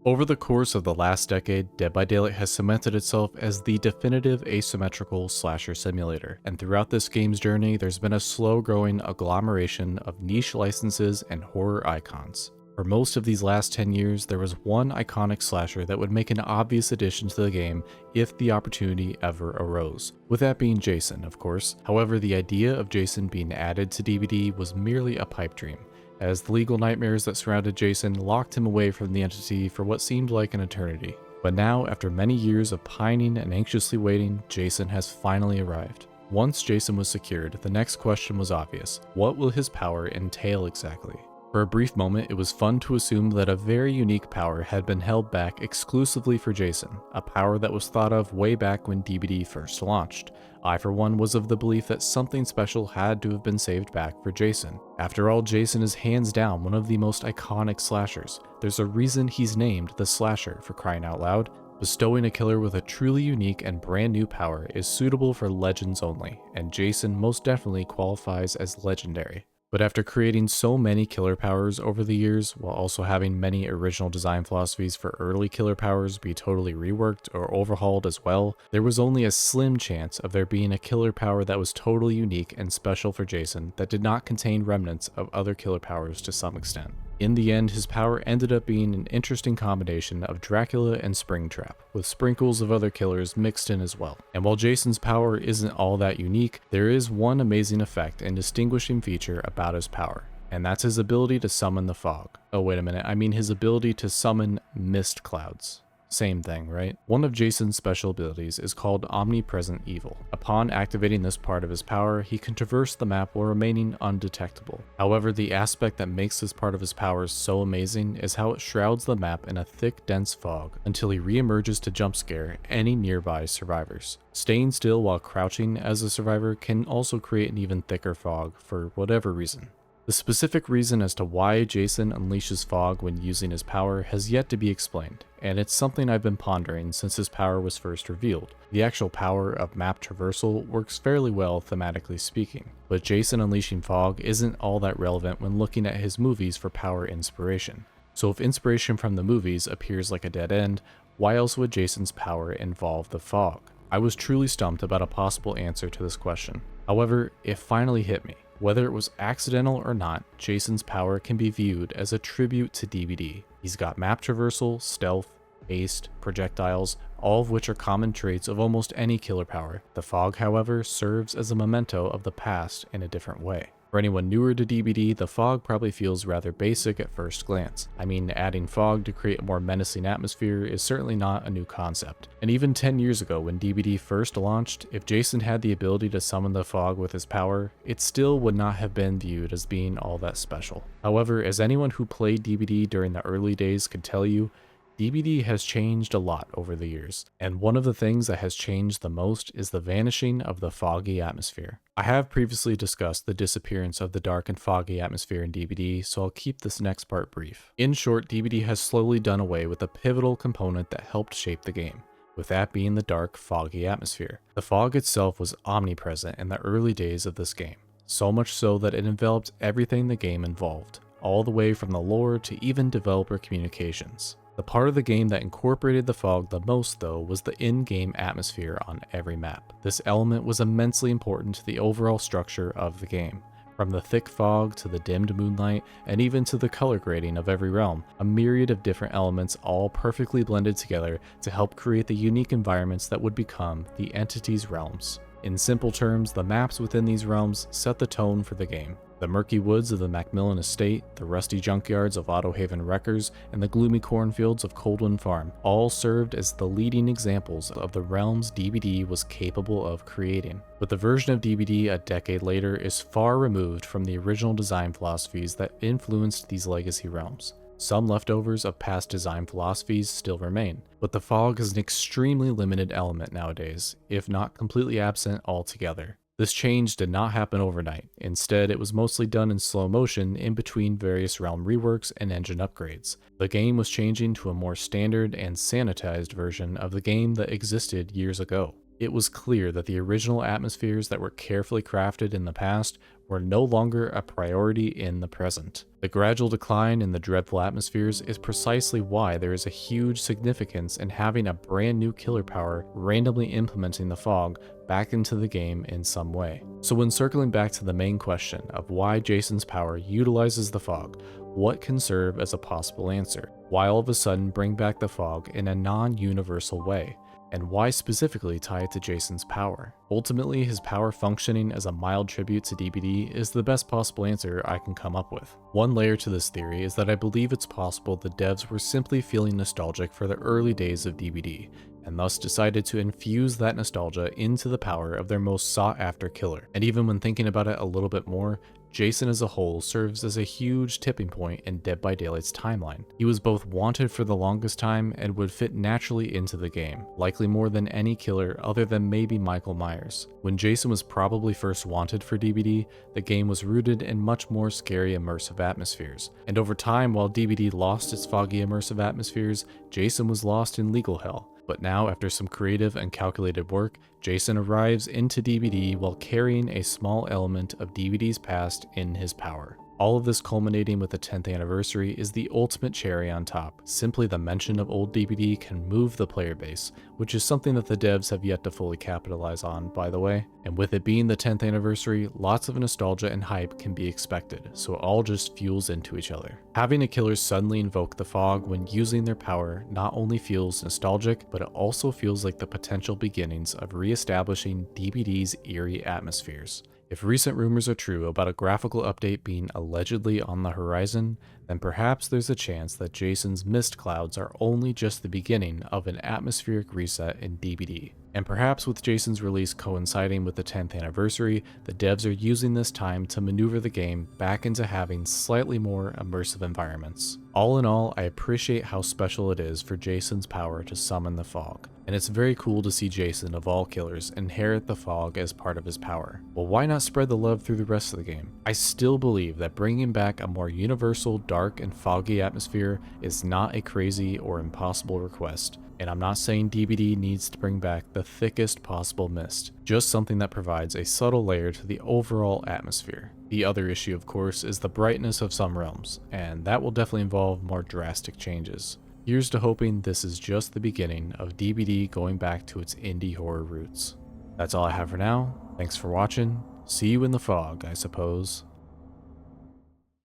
Over the course of the last decade, Dead by Daylight has cemented itself as the definitive asymmetrical slasher simulator, and throughout this game's journey, there's been a slow-growing agglomeration of niche licenses and horror icons. For most of these last 10 years, there was one iconic slasher that would make an obvious addition to the game if the opportunity ever arose, with that being Jason, of course. However, the idea of Jason being added to DBD was merely a pipe dream, as the legal nightmares that surrounded Jason locked him away from the entity for what seemed like an eternity. But now, after many years of pining and anxiously waiting, Jason has finally arrived. Once Jason was secured, the next question was obvious. What will his power entail exactly? For a brief moment, it was fun to assume that a very unique power had been held back exclusively for Jason, a power that was thought of way back when DBD first launched. I, for one, was of the belief that something special had to have been saved back for Jason. After all, Jason is hands down one of the most iconic slashers. There's a reason he's named the Slasher, for crying out loud. Bestowing a killer with a truly unique and brand new power is suitable for legends only, and Jason most definitely qualifies as legendary. But after creating so many killer powers over the years, while also having many original design philosophies for early killer powers be totally reworked or overhauled as well, there was only a slim chance of there being a killer power that was totally unique and special for Jason that did not contain remnants of other killer powers to some extent. In the end, his power ended up being an interesting combination of Dracula and Springtrap, with sprinkles of other killers mixed in as well. And while Jason's power isn't all that unique, there is one amazing effect and distinguishing feature about his power, and that's his ability to summon the fog. Oh wait a minute, I mean his ability to summon mist clouds. Same thing, right? One of Jason's special abilities is called Omnipresent Evil. Upon activating this part of his power, he can traverse the map while remaining undetectable. However, the aspect that makes this part of his powers so amazing is how it shrouds the map in a thick, dense fog until he re-emerges to jump scare any nearby survivors. Staying still while crouching as a survivor can also create an even thicker fog for whatever reason. The specific reason as to why Jason unleashes fog when using his power has yet to be explained, and it's something I've been pondering since his power was first revealed. The actual power of map traversal works fairly well thematically speaking, but Jason unleashing fog isn't all that relevant when looking at his movies for power inspiration. So if inspiration from the movies appears like a dead end, why else would Jason's power involve the fog? I was truly stumped about a possible answer to this question. However, it finally hit me. Whether it was accidental or not, Jason's power can be viewed as a tribute to DBD. He's got map traversal, stealth, haste, projectiles, all of which are common traits of almost any killer power. The fog, however, serves as a memento of the past in a different way. For anyone newer to DBD, the fog probably feels rather basic at first glance. I mean, adding fog to create a more menacing atmosphere is certainly not a new concept. And even 10 years ago when DBD first launched, if Jason had the ability to summon the fog with his power, it still would not have been viewed as being all that special. However, as anyone who played DBD during the early days could tell you, DBD has changed a lot over the years, and one of the things that has changed the most is the vanishing of the foggy atmosphere. I have previously discussed the disappearance of the dark and foggy atmosphere in DBD, so I'll keep this next part brief. In short, DBD has slowly done away with a pivotal component that helped shape the game, with that being the dark, foggy atmosphere. The fog itself was omnipresent in the early days of this game, so much so that it enveloped everything the game involved, all the way from the lore to even developer communications. The part of the game that incorporated the fog the most, though, was the in-game atmosphere on every map. This element was immensely important to the overall structure of the game. From the thick fog to the dimmed moonlight, and even to the color grading of every realm, a myriad of different elements all perfectly blended together to help create the unique environments that would become the entity's realms. In simple terms, the maps within these realms set the tone for the game. The murky woods of the Macmillan Estate, the rusty junkyards of Autohaven Wreckers, and the gloomy cornfields of Coldwind Farm all served as the leading examples of the realms DBD was capable of creating. But the version of DBD a decade later is far removed from the original design philosophies that influenced these legacy realms. Some leftovers of past design philosophies still remain, but the fog is an extremely limited element nowadays, if not completely absent altogether. This change did not happen overnight. Instead, it was mostly done in slow motion in between various realm reworks and engine upgrades. The game was changing to a more standard and sanitized version of the game that existed years ago. It was clear that the original atmospheres that were carefully crafted in the past were no longer a priority in the present. The gradual decline in the dreadful atmospheres is precisely why there is a huge significance in having a brand new killer power randomly implementing the fog back into the game in some way. So when circling back to the main question of why Jason's power utilizes the fog, what can serve as a possible answer? Why all of a sudden bring back the fog in a non-universal way? And why specifically tie it to Jason's power? Ultimately, his power functioning as a mild tribute to DBD is the best possible answer I can come up with. One layer to this theory is that I believe it's possible the devs were simply feeling nostalgic for the early days of DBD, and thus decided to infuse that nostalgia into the power of their most sought-after killer. And even when thinking about it a little bit more, Jason as a whole serves as a huge tipping point in Dead by Daylight's timeline. He was both wanted for the longest time and would fit naturally into the game, likely more than any killer other than maybe Michael Myers. When Jason was probably first wanted for DBD, the game was rooted in much more scary immersive atmospheres. And over time, while DBD lost its foggy immersive atmospheres, Jason was lost in legal hell. But now, after some creative and calculated work, Jason arrives into DBD while carrying a small element of DBD's past in his power. All of this culminating with the 10th anniversary is the ultimate cherry on top. Simply the mention of old DBD can move the player base, which is something that the devs have yet to fully capitalize on, by the way. And with it being the 10th anniversary, lots of nostalgia and hype can be expected, so it all just fuels into each other. Having a killer suddenly invoke the fog when using their power not only feels nostalgic, but it also feels like the potential beginnings of re-establishing DBD's eerie atmospheres. If recent rumors are true about a graphical update being allegedly on the horizon, then perhaps there's a chance that Jason's mist clouds are only just the beginning of an atmospheric reset in DBD. And perhaps with Jason's release coinciding with the 10th anniversary, the devs are using this time to maneuver the game back into having slightly more immersive environments. All in all, I appreciate how special it is for Jason's power to summon the fog, and it's very cool to see Jason of all killers inherit the fog as part of his power. Well, why not spread the love through the rest of the game? I still believe that bringing back a more universal, dark, and foggy atmosphere is not a crazy or impossible request. And I'm not saying DBD needs to bring back the thickest possible mist, just something that provides a subtle layer to the overall atmosphere. The other issue, of course, is the brightness of some realms, and that will definitely involve more drastic changes. Here's to hoping this is just the beginning of DBD going back to its indie horror roots. That's all I have for now. Thanks for watching. See you in the fog, I suppose.